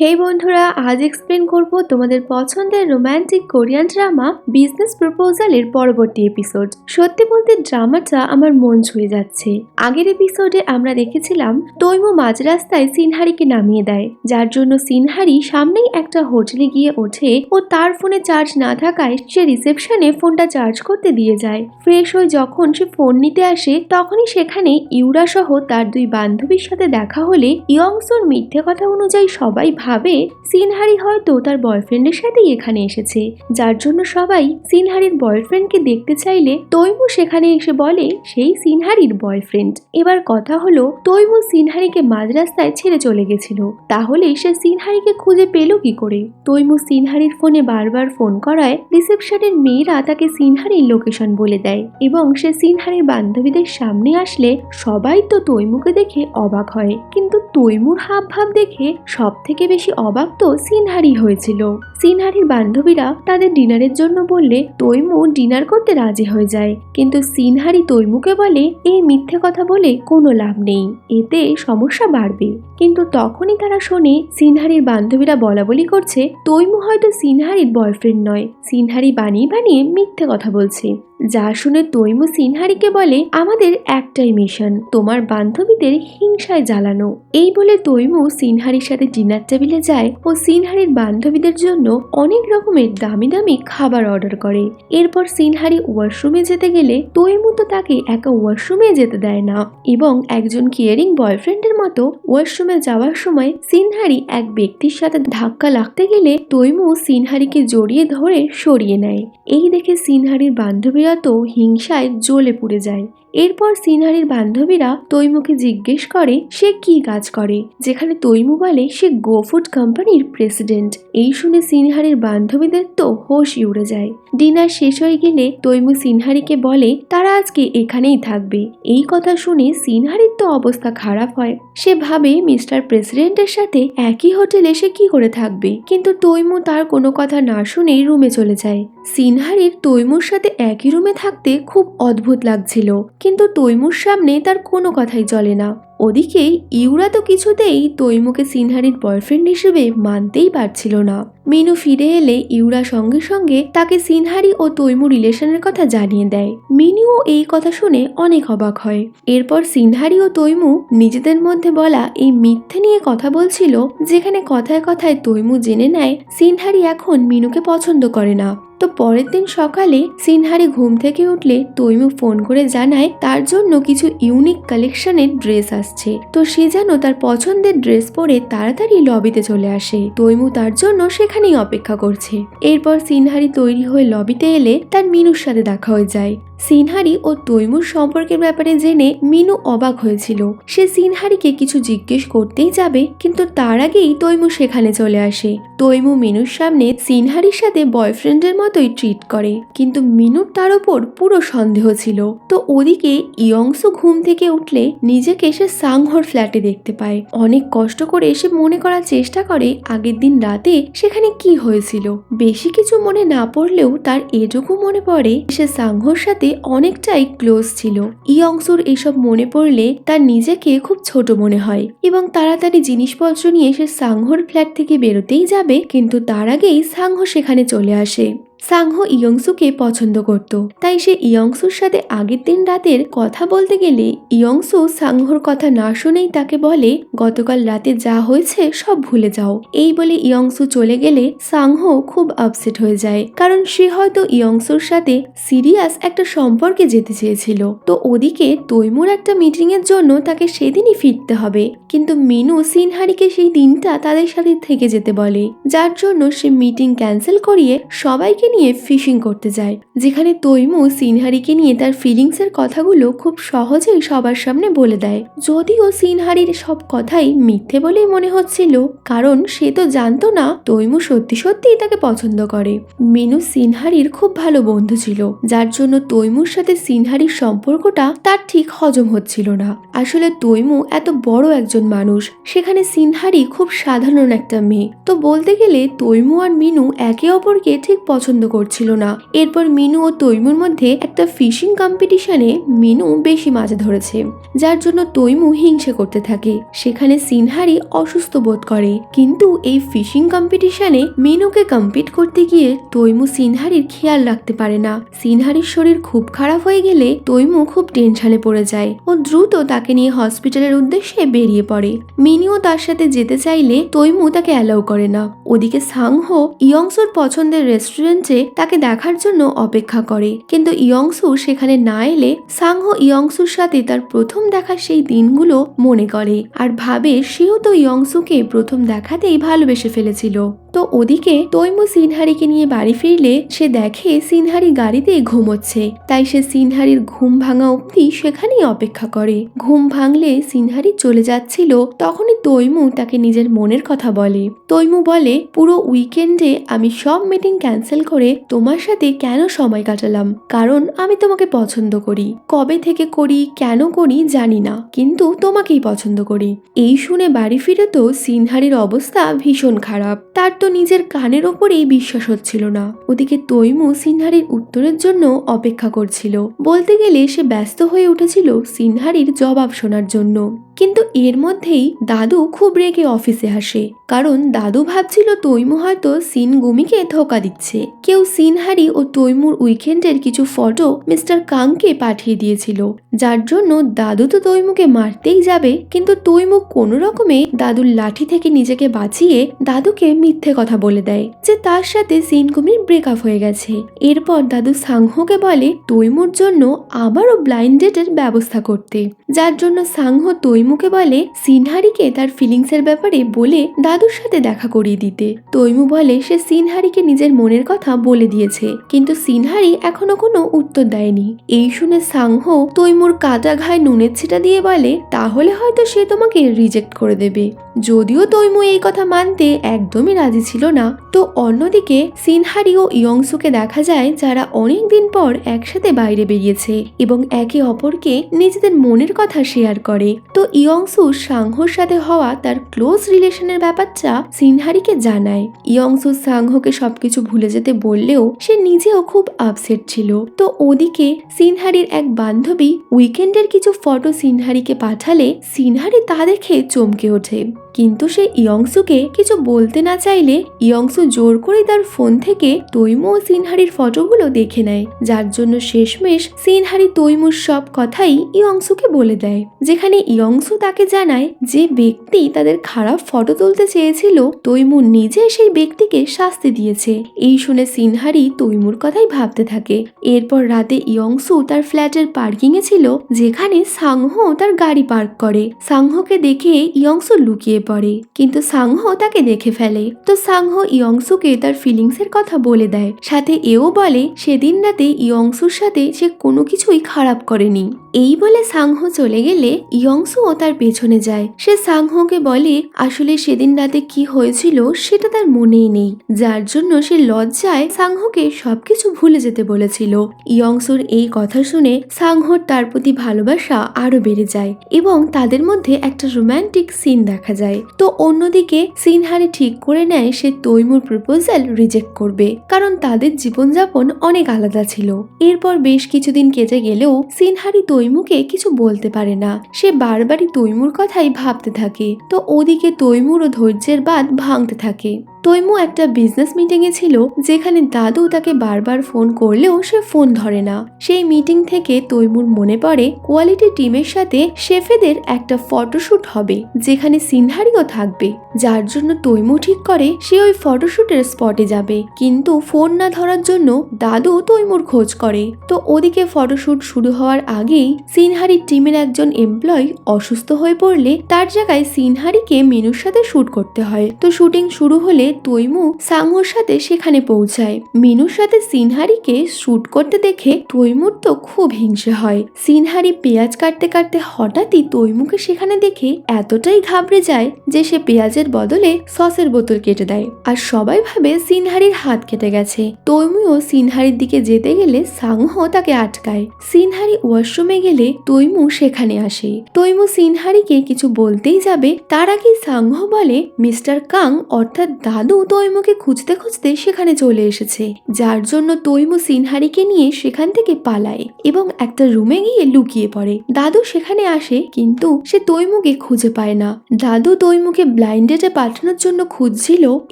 হেই বন্ধুরা, আজ এক্সপ্লেন করব তোমাদের পছন্দের রোমান্টিক কোরিয়ান ড্রামা বিজনেস প্রপোজালের পরবর্তী এপিসোড। সত্যি বলতে ড্রামাটা আমার মন ছুঁয়ে যাচ্ছে। আগের এপিসোডে আমরা দেখেছিলাম তৈমু মাঝ রাস্তায় সিনহারিকে নামিয়ে দেয়, যার জন্য সিনহারি সামনেই একটা হোটেলে গিয়ে ওঠে ও তার ফোনে চার্জ না থাকায় সে রিসেপশনে ফোনটা চার্জ করতে দিয়ে যায়। ফ্রেশ হয়ে যখন সে ফোন নিতে আসে তখনই সেখানে ইউরা সহ তার দুই বান্ধবীর সাথে দেখা হলে ইয়ংসোর মিথ্যে কথা অনুযায়ী সবাই ভাবে সিনহারি হয়তো তার বয়ফ্রেন্ডের সাথেই এখানে এসেছে, যার জন্য সবাই সিনহারির বয়ফ্রেন্ডকে দেখতে চাইলে তৈমু সেখানে এসে বলে সেই সিনহারির বয়ফ্রেন্ড। এবার কথা হলো তৈমু সিনহারিকে মাঝ রাস্তায় ছেড়ে চলে গেছিল, তাহলে সে সিনহারিকে খুঁজে পেল কি করে? তৈমু সিনহারির ফোনে বারবার ফোন করায় রিসেপশনের মেয়েরা তাকে সিনহারির লোকেশন বলে দেয় এবং সে সিনহারির বান্ধবীদের সামনে আসলে সবাই তো তৈমুকে দেখে অবাক হয়, কিন্তু তৈমুর হাব ভাব দেখে সব থেকে বেশি অবাক তো সিনহারি হয়েছিল। সিনহারির বান্ধবীরা তাদের ডিনারের জন্য বললে তৈমু ডিনার করতে রাজি হয়ে যায়, কিন্তু সিনহারি তৈমুকে বলে এই মিথ্যে কথা বলে কোনো লাভ নেই, এতে সমস্যা বাড়বে। কিন্তু তখনই তারা শোনে সিনহারির বান্ধবীরা বলা বলি করছে তৈমু হয়তো সিনহারির বয়ফ্রেন্ড নয়, সিনহারি বানিয়ে বানিয়ে মিথ্যে কথা বলছে। যা শুনে তৈমু সিনহারিকে বলে আমাদের একটাই মিশন, তোমার বান্ধবীদের হিংসায় জ্বালানো। এই বলে তৈমু সিনহারির সাথে ডিনার টেবিলে যায় ও সিনহারির বান্ধবীদের জন্য অনেক রকমের দামি দামি খাবার অর্ডার করে। এরপর সিনহারি ওয়াশরুমে যেতে গেলে তৈমু তো তাকে একা ওয়াশরুমে যেতে দেয় না এবং একজন কেয়ারিং বয়ফ্রেন্ডের মতো ওয়াশরুমে যাওয়ার সময় সিনহারি এক ব্যক্তির সাথে ধাক্কা লাগতে গেলে তৈমু সিনহারিকে জড়িয়ে ধরে সরিয়ে নেয়। এই দেখে সিনহারির বান্ধবীরা তো হিংসায় জ্বলে পুড়ে যায়। এরপর সিনহারির বান্ধবীরা তৈমুকে জিজ্ঞেস করে সে কি কাজ করে, যেখানে তৈমু বলে সে গো ফুড কোম্পানির প্রেসিডেন্ট। এই শুনে সিনহারির বান্ধবীদের তো হোশই উড়ে যায়। ডিনার শেষ হয়ে গেলে তৈমু সিনহারিকে বলে তারা আজকে এখানেই থাকবে। এই কথা শুনে সিনহারির তো অবস্থা খারাপ হয়, সে ভাবে মিস্টার প্রেসিডেন্টের সাথে একই হোটেলে সে কি করে থাকবে, কিন্তু তৈমু তার কোনো কথা না শুনেই রুমে চলে যায়। সিনহারির তৈমুর সাথে একই রুমে থাকতে খুব অদ্ভুত লাগছিল, কিন্তু তৈমুর সামনে তার কোনো কথাই চলে না। ওদিকে ইউরা তো কিছুতেই তৈমুকে সিনহারির বয়ফ্রেন্ড হিসেবে মানতেই পারছিল না। মিনু ফিরে এলে ইউরা সঙ্গে সঙ্গে তাকে সিনহারি ও তৈমু রিলেশনের কথা জানিয়ে দেয়। মিনুও এই কথা শুনে অনেক অবাক হয়। এরপর সিনহারি ও তৈমু নিজেদের মধ্যে বলা এই মিথ্যে নিয়ে কথা বলছিল, যেখানে কথায় কথায় তৈমু জেনে নেয় সিনহারি এখন মিনুকে পছন্দ করে না। তো পরের দিন সকালে সিনহারি ঘুম থেকে উঠলে তৈমু ফোন করে জানায় তার জন্য কিছু ইউনিক কালেকশনের ড্রেস আসছে, তো সে যেন তার পছন্দের ড্রেস পরে তাড়াতাড়ি লবিতে চলে আসে। তৈমু তার জন্য সেখানেই অপেক্ষা করছে। এরপর সিনহারি তৈরি হয়ে লবিতে এলে তার মিনুর সাথে দেখা হয়ে যায়। সিনহারি ও তৈমুর সম্পর্কের ব্যাপারে জেনে মিনু অবাক হয়েছিল। সে সিনহারিকে কিছু জিজ্ঞেস করতেই যাবে, কিন্তু তার আগেই তৈমু সেখানে চলে আসে। তৈমু মিনুর সামনে সিনহারির সাথে বয়ফ্রেন্ডের মতোই ট্রিট করে, কিন্তু মিনুর তার ওপর পুরো সন্দেহ ছিল। তো ওদিকে ইয়ংসু ঘুম থেকে উঠলে নিজেকে সে সাংহর ফ্ল্যাটে দেখতে পায়। অনেক কষ্ট করে সে মনে করার চেষ্টা করে আগের দিন রাতে সেখানে কি হয়েছিল। বেশি কিছু মনে না পড়লেও তার এটুকু মনে পড়ে সে সাংহর সাথে অনেকটাই ক্লোজ ছিল। ইয়ংসুর এসব মনে পড়লে তার নিজেকে খুব ছোট মনে হয় এবং তাড়াতাড়ি জিনিসপত্র নিয়ে সে সাংহর ফ্ল্যাট থেকে বেরোতেই যাবে, কিন্তু তার আগেই সাংহ সেখানে চলে আসে। সাংহ ইয়ংসুকে পছন্দ করত, তাই সে ইয়ংসুর সাথে আগের দিন রাতের কথা বলতে গেলে ইয়ংসু সাংহর কথা না শুনেই তাকে বলে গতকাল রাতে যা হয়েছে সব ভুলে যাও। এই বলে ইয়ংসু চলে গেলে সাংহ খুব আপসেট হয়ে যায়, কারণ সে হয়তো ইয়ংসুর সাথে সিরিয়াস একটা সম্পর্কে যেতে চেয়েছিল। তো ওদিকে তৈমুর একটা মিটিং এর জন্য তাকে সেদিনই ফিরতে হবে, কিন্তু মিনু সিনহারিকে সেই দিনটা তাদের সাথে থেকে যেতে বলে, যার জন্য সে মিটিং ক্যান্সেল করিয়ে সবাইকে নিয়ে ফিশিং করতে যায়, যেখানে তৈমু সিনহারিকে নিয়ে তার ফিলিংস এর কথাগুলো খুব সহজেই সবার সামনে বলে দেয়। যদিও সিনহারির সব কথাই মিথ্যে বলেই মনে হচ্ছিল, কারণ সে তো জানতো না তৈমু সত্যি সত্যিই তাকে পছন্দ করে। মিনু সিনহারির খুব ভালো বন্ধু ছিল, যার জন্য তৈমুর সাথে সিনহারির সম্পর্কটা তার ঠিক হজম হচ্ছিল না। আসলে তৈমু এত বড় একজন মানুষ, সেখানে সিনহারি খুব সাধারণ একটা মেয়ে। তো বলতে গেলে তৈমু আর মিনু একে অপরকে ঠিক পছন্দ পছন্দ করছিল না। এরপর মিনু ও তৈমুর মধ্যে একটা ফিশিং কম্পিটিশনে মিনু বেশি মাছ ধরেছে, যার জন্য তৈমু হিংসে করতে থাকে। সেখানে সিনহারি অসুস্থ বোধ করে, কিন্তু এই ফিশিং কম্পিটিশনে মিনুকে কম্পিট করতে গিয়ে তৈমু সিনহারির খেয়াল রাখতে পারে না। সিনহারির শরীর খুব খারাপ হয়ে গেলে তৈমু খুব টেনশনে পড়ে যায় ও দ্রুত তাকে নিয়ে হসপিটালের উদ্দেশ্যে বেরিয়ে পড়ে। মিনিও তার সাথে যেতে চাইলে তৈমু তাকে অ্যালাউ করে না। ওদিকে সাংহো ইয়ংসুর পছন্দের রেস্টুরেন্টে তাকে দেখার জন্য অপেক্ষা করে, কিন্তু ইয়ংসু সেখানে না এলে সাংহো ইয়ংসুর সাথে তার প্রথম দেখা সেই দিনগুলো মনে করে আর ভাবে সেও তো ইয়ংসুকে প্রথম দেখাতেই ভালোবেসে ফেলেছিল। তো ওদিকে তৈমু সিনহারিকে নিয়ে বাড়ি ফিরলে সে দেখে সিনহারি গাড়িতে ঘুমোচ্ছে, তাই সে সিনহারির ঘুম ভাঙা অবধি সেখানেই অপেক্ষা করে। ঘুম ভাঙলে সিনহারি চলে যাচ্ছিল, তখনই তৈমু তাকে নিজের মনের কথা বলে। তৈমু বলে, পুরো উইকেন্ডে আমি সব মিটিং ক্যান্সেল করে তোমার সাথে কেন সময় কাটালাম, কারণ আমি তোমাকে পছন্দ করি। কবে থেকে করি, কেন করি জানি না, কিন্তু তোমাকেই পছন্দ করি। এই শুনে বাড়ি ফিরে তো সিনহারির অবস্থা ভীষণ খারাপ। তার তো নিজের কানের ওপরেই বিশ্বাস হচ্ছিল না। ওদিকে তৈমু সিনহারির উত্তরের জন্য অপেক্ষা করছিল। বলতে গেলে সে ব্যস্ত হয়ে উঠেছিল সিনহারির জবাব শোনার জন্য। কিন্তু এর মধ্যেই দাদু খুব রেগে অফিসে আসে, কারণ দাদু ভাবছিল তৈমু হয়তো সিনগুমিকে ধোকা দিচ্ছে। কেউ সিনহারি ও তৈমুর উইকেন্ডের কিছু ফটো মিস্টার কাংকে পাঠিয়ে দিয়েছিল, যার জন্য দাদু তো তৈমুকে মারতেই যাবে, কিন্তু তৈমু কোনো রকমে দাদুর লাঠি থেকে নিজেকে বাঁচিয়ে দাদুকে মিথ্যে কথা বলে দেয় যে তার সাথে সিনগুমির ব্রেকআপ হয়ে গেছে। এরপর দাদু সাংহোকে বলে তৈমুর জন্য আবারও ব্লাইন্ড ডেটের ব্যবস্থা করতে, যার জন্য সাংহো তৈমুকে বলে সিনহারিকে তার ফিলিংসের ব্যাপারে বলে দাদুর সাথে দেখা করিয়ে দিতে। তৈমু বলে সে সিনহারিকে নিজের মনের কথা বলে দিয়েছে, কিন্তু সিনহারি এখনো কোনো উত্তর দেয়নি। এই শুনে সাংহো তৈমুর কাটা ঘায়ে নুনের ছিটা দিয়ে বলে তাহলে হয়তো সে তোমাকে রিজেক্ট করে দেবে। যদিও তৈমু এই কথা মানতে একদমই রাজি ছিল না। তো অন্যদিকে সিনহারি ও ইয়ংসুকে দেখা যায় যারা অনেকদিন পর একসাথে বাইরে বেরিয়েছে এবং একে অপরকে নিজেদের মনের কথা শেয়ার করে। তো ইয়ংসু সাংহোর সাথে হওয়া তার ক্লোজ রিলেশনের ব্যাপারটা সিনহারিকে জানায়। ইয়ংসু সাংহোকে সবকিছু ভুলে যেতে বললেও সে নিজেও খুব আপসেট ছিল। তো ওদিকে সিনহারির এক বান্ধবী উইকেন্ডের কিছু ফটো সিনহারিকে পাঠালে সিনহারি তা দেখে চমকে ওঠে, কিন্তু সে ইয়ংসুকে কিছু বলতে না চাইলে ইয়ংসু জোর করে তার ফোন থেকে তৈমু ও সিনহারির ফটোগুলো দেখে নেয়, যার জন্য শেষমেশ সিনহারি তৈমুর সব কথাই ইয়ংসুকে বলে দেয়। যেখানে ইয়ংসু তাকে জানায় যে ব্যক্তি তাদের খারাপ ফটো তুলতে চেয়েছিল তৈমু নিজে সেই ব্যক্তিকে শাস্তি দিয়েছে। এই শুনে সিনহারি তৈমুর কথাই ভাবতে থাকে। এরপর রাতে ইয়ংসু তার ফ্ল্যাটের পার্কিং এ ছিল, যেখানে সাংহো তার গাড়ি পার্ক করে। সাংহোকে দেখে ইয়ংসু লুকিয়ে পড়ে, কিন্তু সাংহো তাকে দেখে ফেলে। তো সাংহো ইয়ংসুকে তার ফিলিংসের কথা বলে দেয়, সাথে এও বলে সেদিন রাতে ইয়ংসুর সাথে সে কোনো কিছুই খারাপ করেনি। এই বলে সাংহো চলে গেলে ইয়ংসুও তার পেছনে যায়। সে সাংহোকে বলে আসলে সেদিন রাতে কি হয়েছিল সেটা তার মনেই নেই, যার জন্য সে লজ্জায় সাংহোকে সবকিছু ভুলে যেতে বলেছিল। ইয়ংসুর এই কথা শুনে সাংহোর তার প্রতি ভালোবাসা আরো বেড়ে যায় এবং তাদের মধ্যে একটা রোমান্টিক সিন দেখা যায়। তো অন্যদিকে সিনহারি ঠিক করে নেয় সে তৈমুর প্রপোজাল রিজেক্ট করবে, কারণ তাদের জীবনযাপন অনেক আলাদা ছিল। এরপর বেশ কিছুদিন কেটে গেলেও সিনহারি তৈমুকে কিছু বলতে পারে না। সে বারবারই তৈমুর কথাই ভাবতে থাকে। তো ওদিকে তৈমুরও ধৈর্যের বাঁধ ভাঙতে থাকে। তৈমু একটা বিজনেস মিটিং এ ছিল, যেখানে দাদু তাকে বারবার ফোন করলেও সে ফোন ধরে না। সেই মিটিং থেকে তৈমুর মনে পড়ে কোয়ালিটি টিমের সাথে শেফেদের একটা ফটোশুট হবে, যেখানে সিনহারিও থাকবে, যার জন্য তৈমু ঠিক করে সে ওই ফটোশুটের স্পটে যাবে। কিন্তু ফোন না ধরার জন্য দাদু তৈমুর খোঁজ করে। তো ওদিকে ফটোশুট শুরু হওয়ার আগেই সিনহারির টিমের একজন এমপ্লয়ি অসুস্থ হয়ে পড়লে তার জায়গায় সিনহারিকে মিনুর সাথে শুট করতে হয়। তো শুটিং শুরু হলে তৈমু সাংহোর সাথে সেখানে পৌঁছায়। মিনুর সাথে সিনহারিকে শুট করতে দেখে তৈমুর তো খুব হিংসে হয়। সিনহারি পেঁয়াজ কাটতে কাটতে হঠাৎই তৈমুকে সেখানে দেখে এতটাই ঘাবড়ে যায় যে সে পেঁয়াজের বদলে সসের বোতল কেটে দেয়। আর সবাই ভাবে সিনহারির হাত কেটে গেছে। তৈমুও সিনহারির দিকে যেতে গেলে সাংহো তাকে আটকায়। সিনহারি ওয়াশরুমে গেলে তৈমু সেখানে আসে। তৈমু সিনহারিকে কিছু বলতেই যাবে তার আগে সাংহো বলে মিস্টার কাং অর্থাৎ দাদু তৈমুকে খুঁজতে খুঁজতে সেখানে চলে এসেছে, যার জন্য তৈমু সিনহারিকে নিয়ে সেখান থেকে পালায় এবং একটা রুমে গিয়ে লুকিয়ে পড়ে। দাদু সেখানে আসে কিন্তু সে তৈমুকে খুঁজে পায় না। দাদু তৈমুকে ব্লাইন্ড ডেটে পাঠানোর জন্য খুঁজছিল।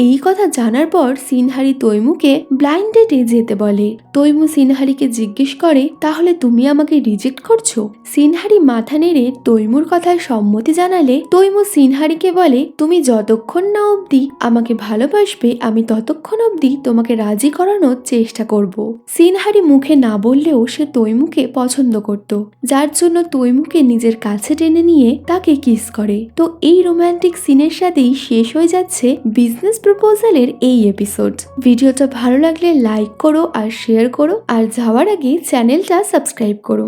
এই কথা জানার পর সিনহারি তৈমুকে ব্লাইন্ড ডেটে যেতে বলে। তৈমু সিনহারিকে জিজ্ঞেস করে তাহলে তুমি আমাকে রিজেক্ট করছো? সিনহারি মাথা নেড়ে তৈমুর কথায় সম্মতি জানালে তৈমু সিনহারিকে বলে তুমি যতক্ষণ না অবধি আমাকে ভালোবাসবে আমি ততক্ষণ অবধি তোমাকে রাজি করানোর চেষ্টা করব। সিনহারি মুখে না বললেও সে তৈমুকে পছন্দ করত, যার জন্য তৈমুকে নিজের কাছে টেনে নিয়ে তাকে কিস করে। তো এই রোমান্টিক সিনের সাথেই শেষ হয়ে যাচ্ছে বিজনেস প্রপোজালের এই এপিসোড। ভিডিওটা ভালো লাগলে লাইক করো আর শেয়ার করো, আর যাওয়ার আগে চ্যানেলটা সাবস্ক্রাইব করো।